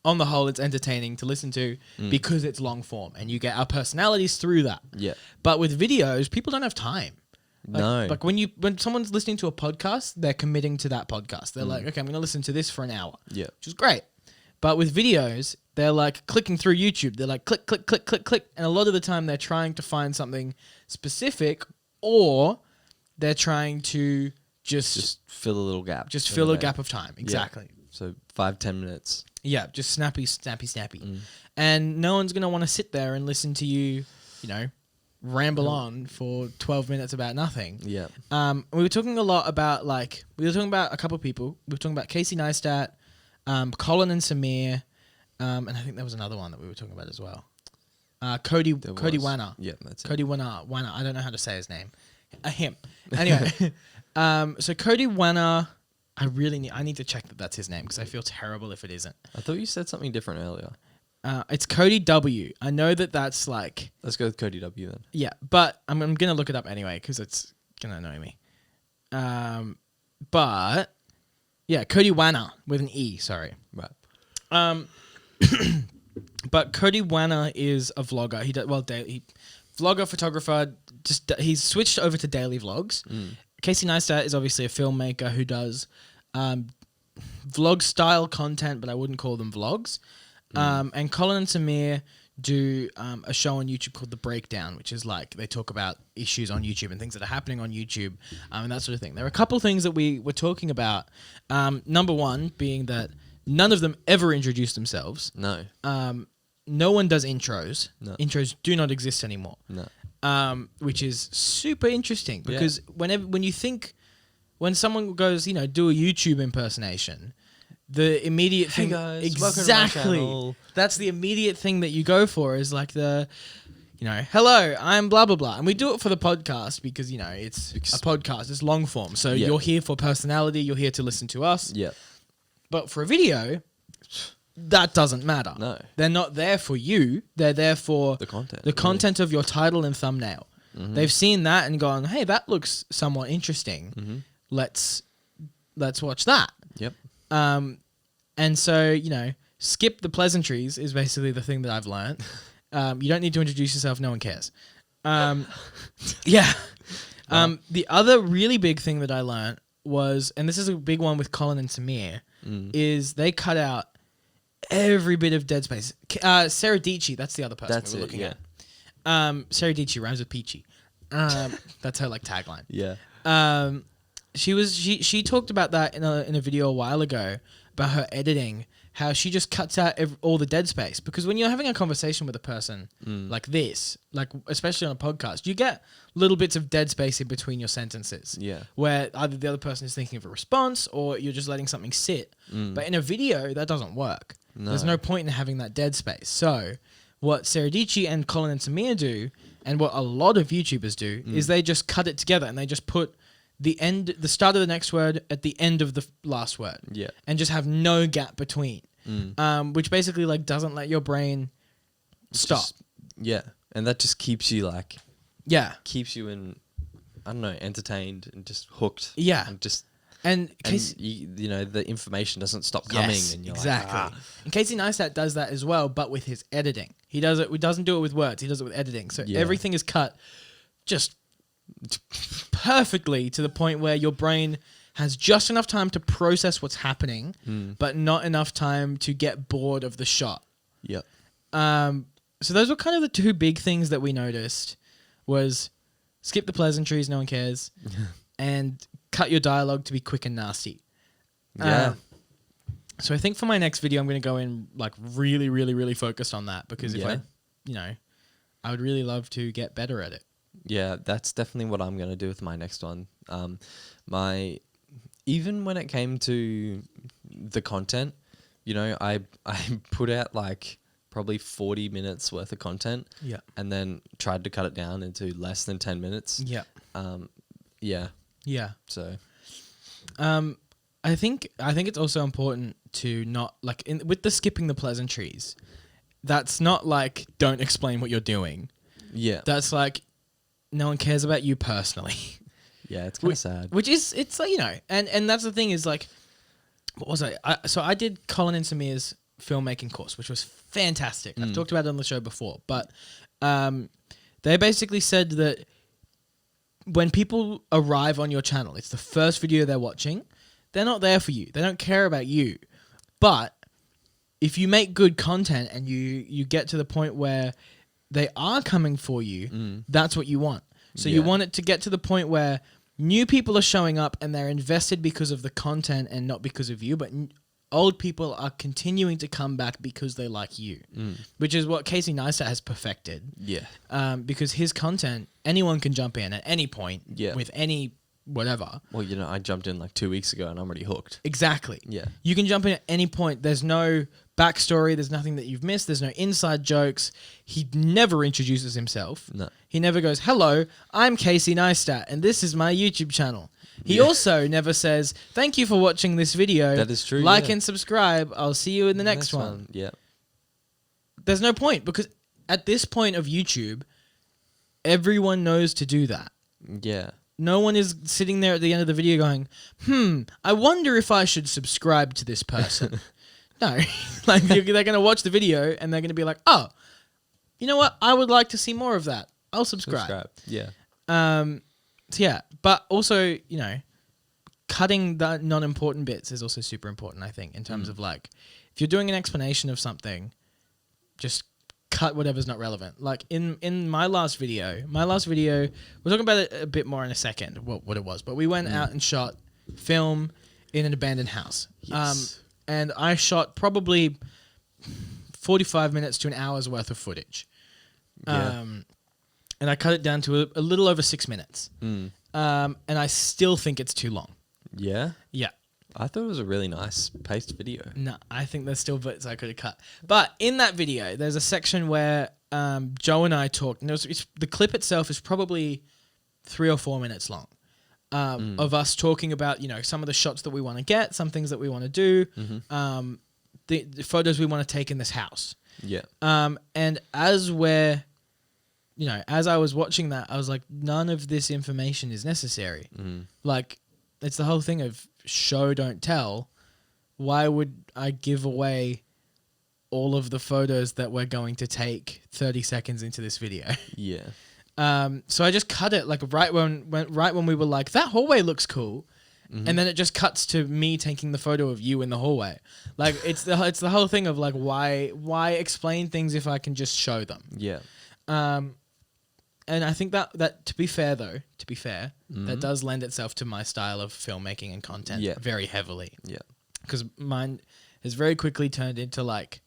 on the whole, it's entertaining to listen to because it's long form and you get our personalities through that. Yeah. But with videos, people don't have time. No. Like when someone's listening to a podcast, they're committing to that podcast. They're like, okay, I'm going to listen to this for an hour. Yeah. Which is great. But with videos, they're like clicking through YouTube. They're like click, click, click, click, click. And a lot of the time they're trying to find something specific, or they're trying to just fill a little gap. Just fill a gap of time. Exactly. Yeah. So 5-10 minutes. Yeah, just snappy. And no one's going to want to sit there and listen to you, ramble on for 12 minutes about nothing. Yeah. We were talking a lot about a couple of people. We were talking about Casey Neistat, Colin and Samir, and I think there was another one that we were talking about as well. Cody Wanner. Yeah, that's it. Cody Wanner. I don't know how to say his name. Him. Anyway, so Cody Wanner, I need to check that that's his name, because I feel terrible if it isn't. I thought you said something different earlier. It's Cody W. I know that's like... Let's go with Cody W then. Yeah, but I'm going to look it up anyway, because it's going to annoy me. But... Yeah, Cody Wanner with an E, sorry. Right. But Cody Wanner is a vlogger. He does vlogger, photographer. He's switched over to daily vlogs. Casey Neistat is obviously a filmmaker who does vlog style content, but I wouldn't call them vlogs. And Colin and Samir do a show on YouTube called The Breakdown, which is like they talk about issues on YouTube and things that are happening on YouTube and that sort of thing. There are a couple things that we were talking about. Number one being that none of them ever introduce themselves. No. No one does intros. No. Intros do not exist anymore. No. Which is super interesting because when someone goes, do a YouTube impersonation, the immediate thing, guys, exactly, that's the immediate thing that you go for is like hello, I'm blah blah blah, and we do it for the podcast because it's a podcast, it's long form, so you're here for personality, you're here to listen to us. Yeah. But for a video, that doesn't matter. No. They're not there for you. They're there for The content. The content of your title and thumbnail. Mm-hmm. They've seen that and gone, hey, that looks somewhat interesting. Mm-hmm. Let's watch that. Yep. And so, skip the pleasantries is basically the thing that I've learned. You don't need to introduce yourself. No one cares. Yeah. The other really big thing that I learned was, and this is a big one with Colin and Samir, is they cut out every bit of dead space. Sarah Dietschy, that's the other person we're looking at. Sarah Dietschy rhymes with peachy. That's her tagline. Yeah. She talked about that in a video a while ago about her editing, how she just cuts out all the dead space, because when you're having a conversation with a person like this, especially on a podcast, you get little bits of dead space in between your sentences. Yeah. Where either the other person is thinking of a response or you're just letting something sit. But in a video, that doesn't work. No. There's no point in having that dead space. So what Sarah Dietschy and Colin and Samir do, and what a lot of YouTubers do, is they just cut it together and they just put the start of the next word at the end of the last word. Yeah. And just have no gap between. Which basically doesn't let your brain stop. Yeah. And that just keeps you keeps you in, I don't know, entertained and just hooked. Yeah. And the information doesn't stop coming. Yes, and you're exactly. And Casey Neistat does that as well, but with his editing. He doesn't do it with words. He does it with editing. So everything is cut just perfectly to the point where your brain has just enough time to process what's happening, but not enough time to get bored of the shot. Yep. So those were kind of the two big things that we noticed was skip the pleasantries, no one cares, and cut your dialogue to be quick and nasty. Yeah. So I think for my next video, I'm going to go in really, really, really focused on that because if I would really love to get better at it. Yeah, that's definitely what I'm going to do with my next one. Even when it came to the content, I put out probably 40 minutes worth of content. Yeah. And then tried to cut it down into less than 10 minutes. Yeah. Yeah. Yeah. So, I think it's also important to not with the skipping the pleasantries. That's not don't explain what you're doing. Yeah. That's no one cares about you personally. Yeah, it's kind of sad. Which is, it's and that's the thing is what was I? So I did Colin and Samir's filmmaking course, which was fantastic. I've talked about it on the show before, but they basically said that when people arrive on your channel, it's the first video they're watching. They're not there for you. They don't care about you. But if you make good content and you get to the point where they are coming for you, that's what you want. So you want it to get to the point where new people are showing up and they're invested because of the content and not because of you, but old people are continuing to come back because they like you, which is what Casey Neistat has perfected. Yeah. Because his content, anyone can jump in at any point with any whatever. Well, I jumped in 2 weeks ago and I'm already hooked. Exactly. Yeah. You can jump in at any point. There's no backstory. There's nothing that you've missed. There's no inside jokes. He never introduces himself. No. He never goes, hello, I'm Casey Neistat and this is my YouTube channel. He also never says, thank you for watching this video. That is true. Like and subscribe. I'll see you in the next one. Yeah. There's no point because at this point of YouTube, everyone knows to do that. Yeah. No one is sitting there at the end of the video going, I wonder if I should subscribe to this person. No. They're going to watch the video and they're going to be like, oh, you know what? I would like to see more of that. I'll subscribe. Yeah. So yeah, but also, cutting the non-important bits is also super important, I think, in terms of like, if you're doing an explanation of something, just cut whatever's not relevant. Like in my last video, we're talking about it a bit more in a second, what it was, but we went out and shot film in an abandoned house. Yes. And I shot probably 45 minutes to an hour's worth of footage. Yeah. And I cut it down to a little over 6 minutes. And I still think it's too long. Yeah. Yeah. I thought it was a really nice paced video. No, I think there's still bits I could have cut. But in that video, there's a section where Joe and I talked. And the clip itself is probably 3 or 4 minutes long of us talking about, some of the shots that we want to get, some things that we want to do, the photos we want to take in this house. Yeah. And as as I was watching that, I was like, none of this information is necessary. Like, it's the whole thing of show, don't tell. Why would I give away all of the photos that we're going to take 30 seconds into this video? Yeah. So I just cut it like right when we were like, that hallway looks cool. And then it just cuts to me taking the photo of you in the hallway. Like, it's the whole thing of like, why explain things if I can just show them? Yeah. And I think that to be fair, that does lend itself to my style of filmmaking and content very heavily. Yeah. Because mine has very quickly turned into like,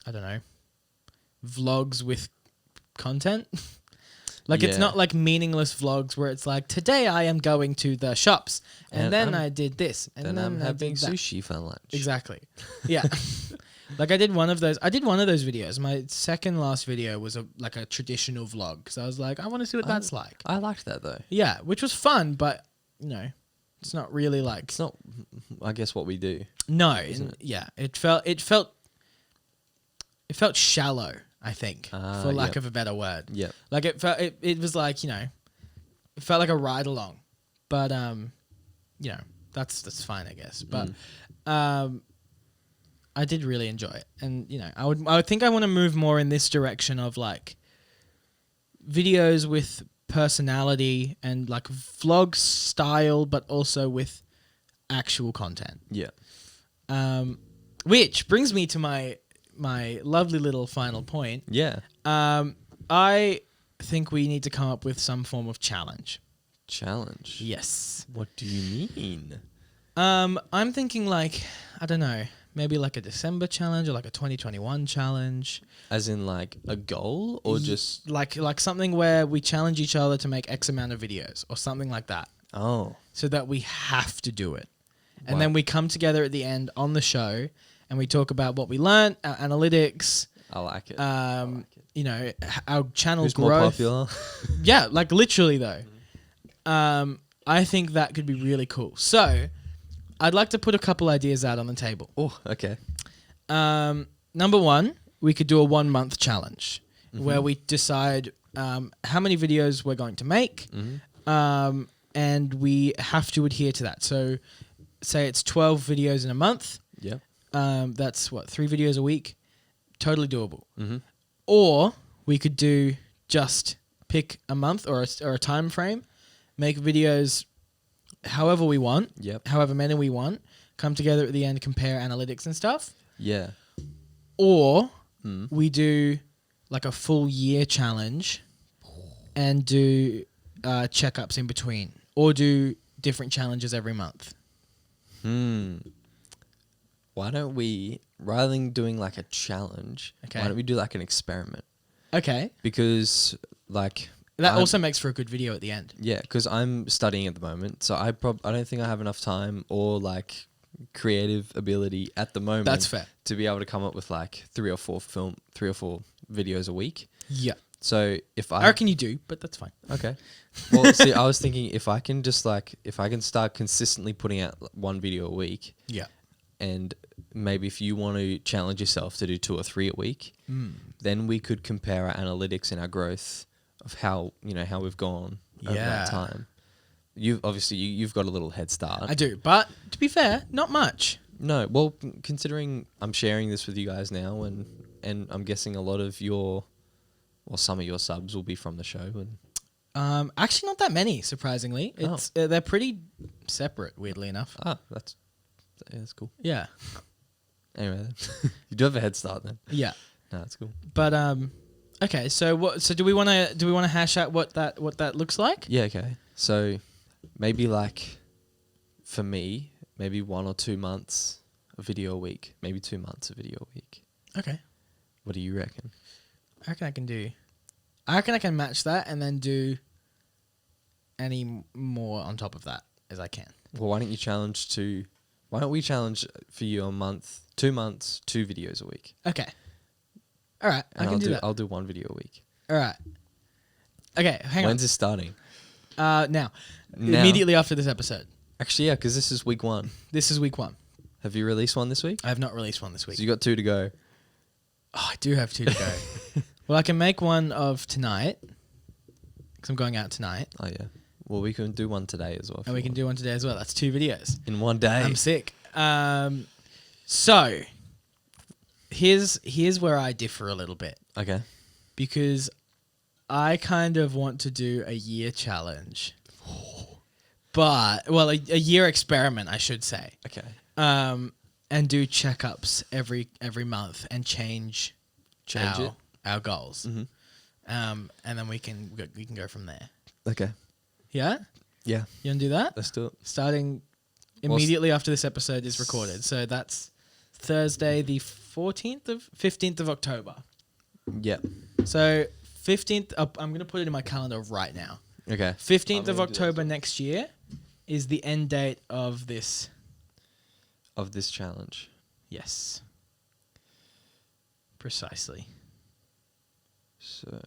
I don't know, vlogs with content. Like, it's not like meaningless vlogs where it's like, today I am going to the shops and then I did this and then I'm I having did that. sushi for lunch. Exactly. Yeah. Like, I did one of those videos. My second last video was a traditional vlog because I was like, I want to see what that's like. I liked that though. Yeah, which was fun, but it's not really like, it's not, I guess, what we do. No, yeah, it felt shallow, I think, for lack of a better word. Yeah. Like, it was like, it felt like a ride along, but that's fine, I guess. But I did really enjoy it, and I would think I want to move more in this direction of like videos with personality and like vlog style, but also with actual content. Yeah. Which brings me to my lovely little final point. Yeah. I think we need to come up with some form of challenge. Challenge? Yes. What do you mean? I'm thinking like, I don't know, maybe like a December challenge or like a 2021 challenge. As in like a goal or just... Like something where we challenge each other to make X amount of videos or something like that. Oh. So that we have to do it. And then we come together at the end on the show and we talk about what we learned, our analytics. I like it. Our channel Who's growth. more popular? Yeah, like literally though. I think that could be really cool. So I'd like to put a couple ideas out on the table. Oh, okay. Number one, we could do a 1 month challenge where we decide how many videos we're going to make, and we have to adhere to that. So say it's 12 videos in a month. Yeah. That's 3 videos a week. Totally doable. Or we could do just pick a month or a time frame, make videos however we want, however many we want, come together at the end, compare analytics and stuff. Yeah. Or we do like a full year challenge and do checkups in between, or do different challenges every month. Why don't we, rather than doing like a challenge, why don't we do like an experiment? Okay. Because like... That also makes for a good video at the end. Yeah, because I'm studying at the moment, so I don't think I have enough time or like creative ability at the moment. That's fair. To be able to come up with like 3 or 4 videos a week. Yeah. So if I reckon you do, but that's fine. Okay. Well, see, I was thinking if I can start consistently putting out 1 video a week. Yeah. And maybe if you want to challenge yourself to do 2 or 3 a week, then we could compare our analytics and our growth of how we've gone over that time. You've got a little head start. I do, but to be fair, not much. No, well, considering I'm sharing this with you guys now, and I'm guessing a lot of some of your subs will be from the show. And Actually, not that many. Surprisingly, it's they're pretty separate. Weirdly enough. That's cool. Yeah. Anyway, then. You do have a head start then. Yeah. No, that's cool. But okay. So what? So do we want to hash out what that looks like? Yeah. Okay. So maybe like for me, maybe 1 or 2 months a video a week. Maybe 2 months a video a week. Okay. What do you reckon? I reckon I can match that and then do any more on top of that as I can. Well, why don't we challenge for you a month, 2 months, 2 videos a week? Okay. All right. And I can do that. I'll do 1 video a week. All right. Okay. Hang on. When's it starting? Now. Immediately after this episode. Actually, yeah, because this is week 1. This is week 1. Have you released one this week? I have not released one this week. So you got 2 to go. Oh, I do have 2 to go. Well, I can make one of tonight because I'm going out tonight. Oh, yeah. Well, we can do one today as well. And we can do one today as well. That's 2 videos. In one day. I'm sick. So, here's where I differ a little bit. Okay. Because I kind of want to do a year challenge. But, well, a year experiment, I should say. Okay. And do checkups every month and change our goals. Mm-hmm. And then we can go from there. Okay. Yeah? Yeah. You want to do that? Let's do it. Starting immediately after this episode is recorded. So that's Thursday the 15th of October. Yeah. So 15th, I'm going to put it in my calendar right now. Okay. 15th of October next year is the end date of this. Of this challenge. Yes. Precisely. So,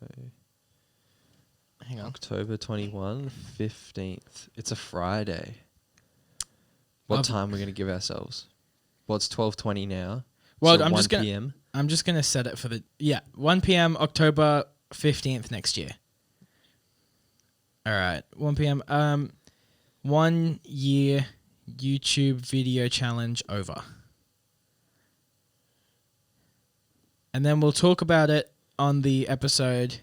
hang on. October 21, 15th. It's a Friday. What time are we going to give ourselves? Well, it's 12:20 now. Well, so I'm 1 just going PM. I'm just going to set it for 1 p.m. October 15th next year. All right, 1 p.m. 1 year YouTube video challenge over. And then we'll talk about it on the episode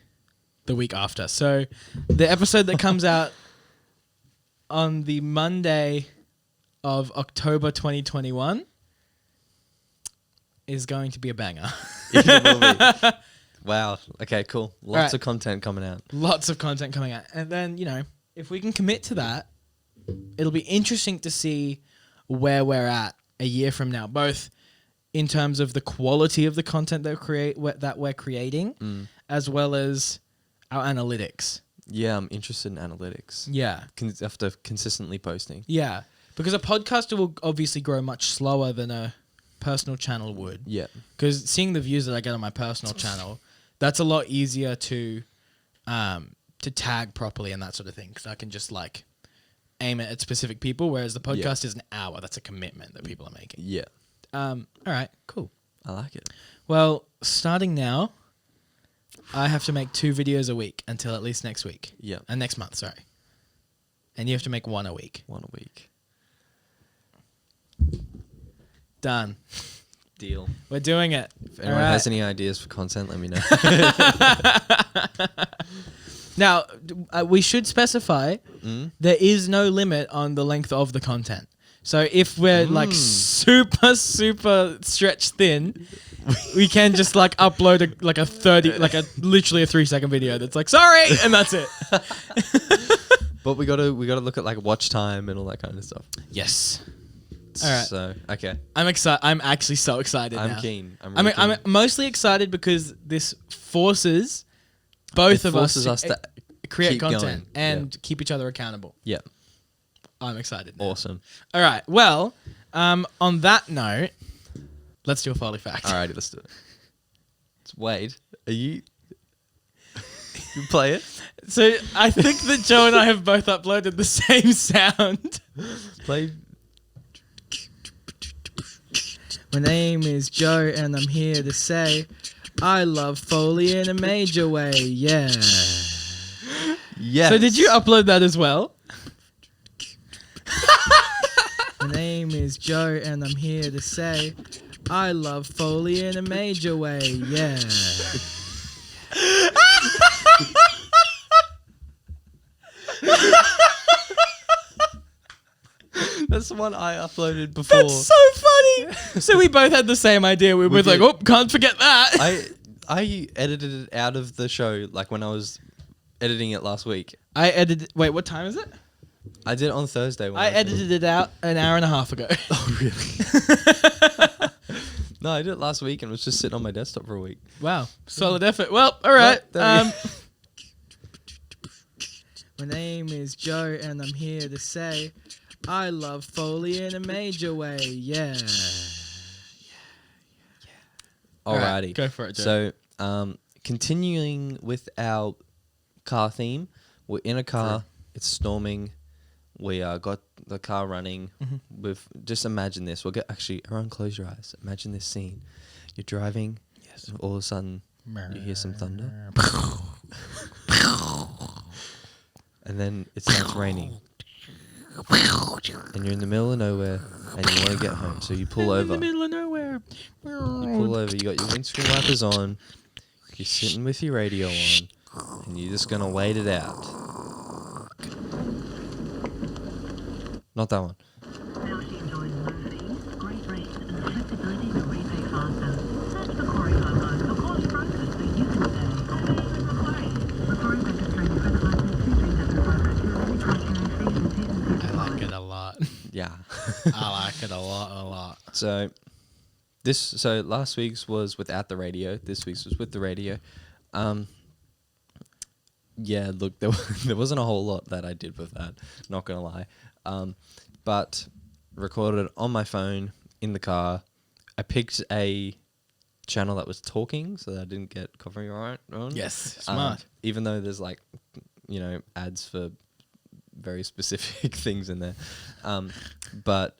the week after. So the episode that comes out on the Monday of October 2021 is going to be a banger. It will be. Wow. Okay, cool. Lots right. of content coming out. Lots of content coming out. And then, if we can commit to that, it'll be interesting to see where we're at a year from now, both in terms of the quality of the content that we're creating, as well as our analytics. Yeah, I'm interested in analytics. Yeah. After consistently posting. Yeah. Because a podcaster will obviously grow much slower than a personal channel would. Yeah. Because seeing the views that I get on my personal channel, that's a lot easier to tag properly and that sort of thing. Because I can just aim it at specific people, whereas the podcast is an hour. That's a commitment that people are making. Yeah. All right, cool. I like it. Well, starting now, I have to make 2 videos a week until at least next week. Yeah. Next month, sorry. And you have to make 1 a week. 1 a week. Done. Deal. We're doing it. If anyone has any ideas for content, let me know. Now, we should specify there is no limit on the length of the content. So if we're super, super stretched thin, we can just upload literally a 3-second video that's sorry, and that's it. But we gotta look at watch time and all that kind of stuff. Yes. All right. So okay. I'm excited. I'm actually so excited. I'm now. keen. I'm mostly excited because this forces both of us to create content going. and keep each other accountable. Yeah. I'm excited now. Awesome. All right. Well, on that note, let's do a Foley fact. Alrighty, let's do it. Wade, are you... You play it? So I think that Joe and I have both uploaded the same sound. Play... My name is Joe and I'm here to say I love Foley in a major way. Yeah. Yes. So did you upload that as well? My name is Joe and I'm here to say I love Foley in a major way. Yeah. That's the one I uploaded before. That's so funny. So we both had the same idea. We were both like, oh, can't forget that. I edited it out of the show, like when I was editing it last week. Wait, what time is it? I did it on Thursday. I edited it out an hour and a half ago. Oh, really? No, I did it last week and was just sitting on my desktop for a week. Wow. Solid effort. Well, all right. Well, My name is Joe, and I'm here to say I love Foley in a major way. Yeah. Alrighty. Right, go for it, Joe. So, continuing with our car theme, we're in a car. It's storming. We got the car running. With just imagine this. Actually, everyone close your eyes. Imagine this scene. You're driving. Yes. All of a sudden, you hear some thunder. And then it starts raining. And you're in the middle of nowhere and you want to get home. So you pull over. In the middle of nowhere. You pull over. You got your windscreen wipers on. You're sitting with your radio on. And you're just going to wait it out. Not that one. I like it a lot. Yeah. I like it a lot. So last week's was without the radio. This week's was with the radio. Yeah, look, there wasn't a whole lot that I did with that, not going to lie. But recorded it on my phone in the car. I picked a channel that was talking so that I didn't get copyright on. Yes, smart. Even though there's ads for very specific things in there. But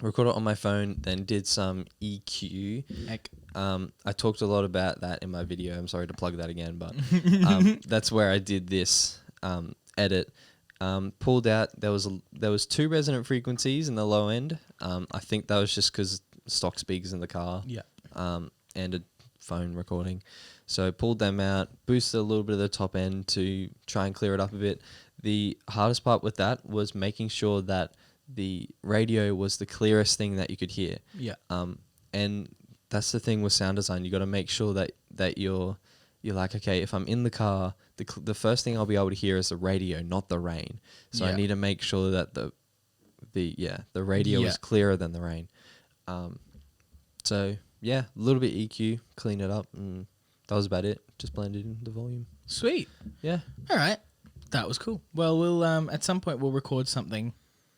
recorded it on my phone, then did some EQ. Heck. I talked a lot about that in my video. I'm sorry to plug that again, but that's where I did this edit. Pulled out. There was 2 resonant frequencies in the low end. I think that was just because stock speakers in the car. Yeah. And a phone recording. So pulled them out, boosted a little bit of the top end to try and clear it up a bit. The hardest part with that was making sure that the radio was the clearest thing that you could hear. Yeah. And that's the thing with sound design. You got to make sure that you're like, okay, if I'm in the car, the first thing I'll be able to hear is the radio, not the rain. So I need to make sure that the radio is clearer than the rain. So yeah, a little bit EQ, clean it up, and that was about it. Just blended in the volume. Sweet. Yeah. All right. That was cool. Well, we'll at some point we'll record something,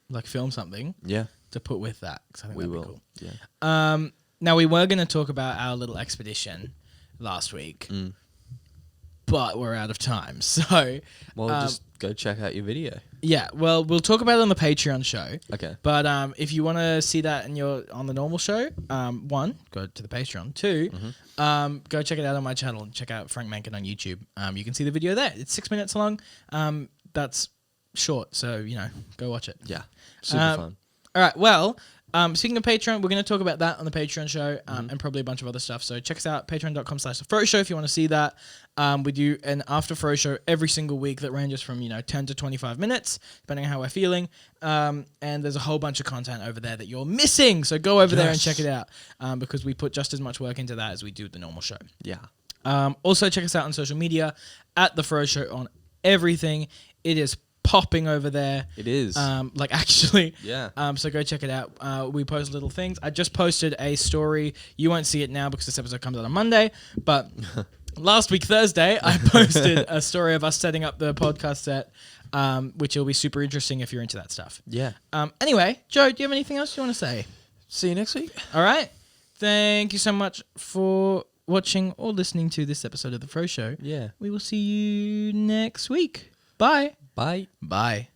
like film something. Yeah. To put with that, because I think that'd be cool. Yeah. Now we were going to talk about our little expedition last week, but we're out of time. So, just go check out your video. Yeah. Well, we'll talk about it on the Patreon show. Okay. But if you want to see that and you're on the normal show, 1, go to the Patreon. 2, go check it out on my channel. Check out Frank Mencken on YouTube. You can see the video there. It's 6 minutes long. That's short, so go watch it. Yeah. Super fun. All right. Well, speaking of Patreon, we're going to talk about that on the Patreon show and probably a bunch of other stuff. So check us out, patreon.com/thefro show if you want to see that. We do an after Fro show every single week that ranges from 10 to 25 minutes, depending on how we're feeling. And there's a whole bunch of content over there that you're missing. So go over there and check it out because we put just as much work into that as we do the normal show. Yeah. Also check us out on social media at the Fro show on everything. It is popping over there. It is. Actually. Yeah. So go check it out. We post little things. I just posted a story. You won't see it now because this episode comes out on Monday, but last week, Thursday, I posted a story of us setting up the podcast set, which will be super interesting if you're into that stuff. Yeah. Anyway, Joe, do you have anything else you want to say? See you next week. All right. Thank you so much for watching or listening to this episode of The Fro Show. Yeah. We will see you next week. Bye. Bye. Bye.